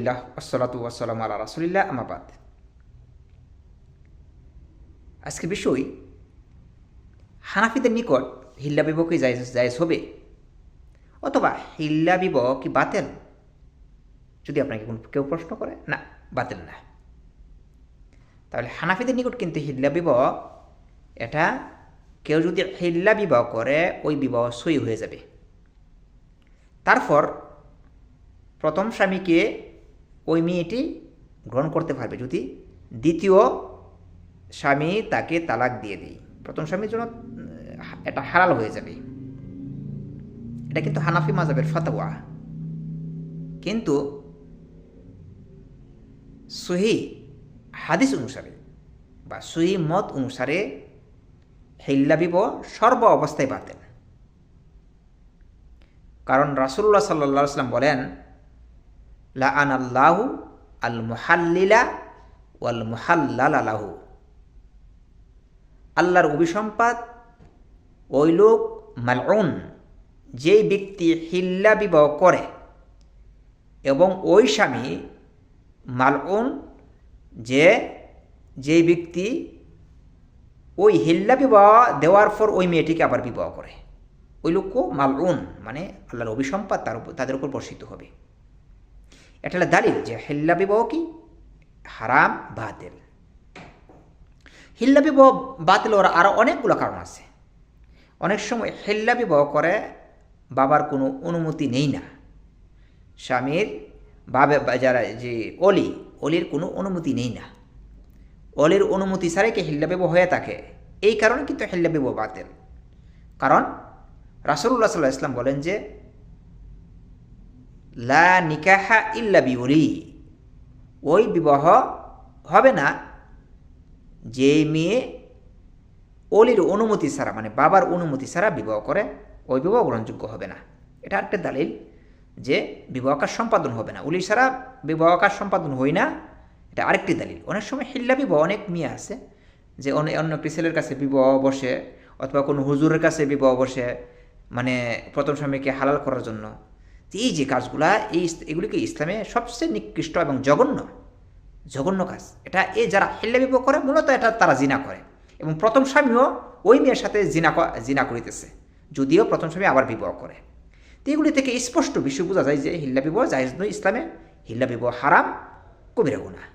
আলহামদুলিল্লাহ আসসালাতু ওয়াসসালামু আলা রাসূলিল্লাহ আম্মা বাদ। আজকে বিষয় হানাফিদের নিকট হিল্লা বিবাহ কি জায়েজ হবে অথবা হিল্লা বিবাহ কি বাতিল, যদি আপনাকে কেউ প্রশ্ন করে, না বাতিল না। তাহলে হানাফিদের নিকট কিন্তু হিল্লা বিবাহ, এটা কেউ যদি হিল্লা বিবাহ করে ওই বিবাহ সই হয়ে যাবে। তারপর প্রথম স্বামীকে ওই মেয়েটি গ্রহণ করতে পারবে যদি দ্বিতীয় স্বামী তাকে তালাক দিয়ে দেয়। প্রথম স্বামীর জন্য এটা হালাল হয়ে যাবে। এটা কিন্তু হানাফি মাযহাবের ফতোয়া। কিন্তু সহিহ হাদিস অনুসারে বা সহিহ মত অনুসারে হিল্লা বিবাহ সর্ব অবস্থায় বাতিল। কারণ রাসূলুল্লাহ সাল্লাল্লাহু আলাইহি ওয়াসাল্লাম বলেন, লাআনাল্লাহু আল মুহাল্লিলা ওয়াল মুহাল্লালা লাহু। আল্লাহর অভিসম্পাত ওই লোক মালউন, যেই ব্যক্তি হিল্লা বিবাহ করে, এবং ওই স্বামী মালউন যে ব্যক্তি ওই হিল্লা বিবাহ দেওয়ার পর ওই মেয়েটিকে আবার বিবাহ করে, ওই লোকও মালউন, মানে আল্লাহর অভিসম্পাত তাদের উপর বর্ষিত হবে। এটা হলো দালিল যে হিল্লা বিবাহ কি হারাম, বাতিল। হিল্লা বিবাহ বাতিল হওয়ার আরও অনেকগুলো কারণ আছে। অনেক সময় হিল্লা বিবাহ করে বাবার কোনো অনুমতি নেই না, স্বামীর যারা যে অলির কোনো অনুমতি নেই না, অলির অনুমতি ছাড়াই কি হিল্লা বিবাহ হয়ে থাকে। এই কারণে কিন্তু হিল্লা বিবাহ বাতিল। কারণ রাসূলুল্লাহ সাল্লাল্লাহু আলাইহি ওয়াসাল্লাম বলেন যে লা নিকাহা ইল্লা বিওলি, ওই বিবাহ হবে না যে মেয়ে অলির অনুমতি ছাড়া, মানে বাবার অনুমতি ছাড়া বিবাহ করে, ওই বিবাহ গ্রহণযোগ্য হবে না। এটা একটা দালিল যে বিবাহ কাজ সম্পাদন হবে না, অলি ছাড়া বিবাহ কাজ সম্পাদন হয় না। এটা আরেকটি দালিল। অনেক সময় হিল্লা বিবাহ অনেক মেয়ে আছে যে অন্য একটি ছেলের কাছে বিবাহ বসে, অথবা কোনো হুজুরের কাছে বিবাহ বসে, মানে প্রথম স্বামীকে হালাল করার জন্য। এই যে কাজগুলা, এগুলিকে ইসলামে সবচেয়ে নিকৃষ্ট এবং জঘন্য কাজ। এটা যারা হিল্লা বিবাহ করে মূলত এটা তারা জিনা করে, এবং প্রথম স্বামীও ওই মেয়ের সাথে জিনা করিতেছে, যদিও প্রথম স্বামী আবার বিবাহ করে। তো এগুলি থেকে স্পষ্ট বিষয় বোঝা যায় যে হিল্লা বিবাহ জায়েজ নয় ইসলামে। হিল্লা বিবাহ হারাম, কবিরা গুনাহ।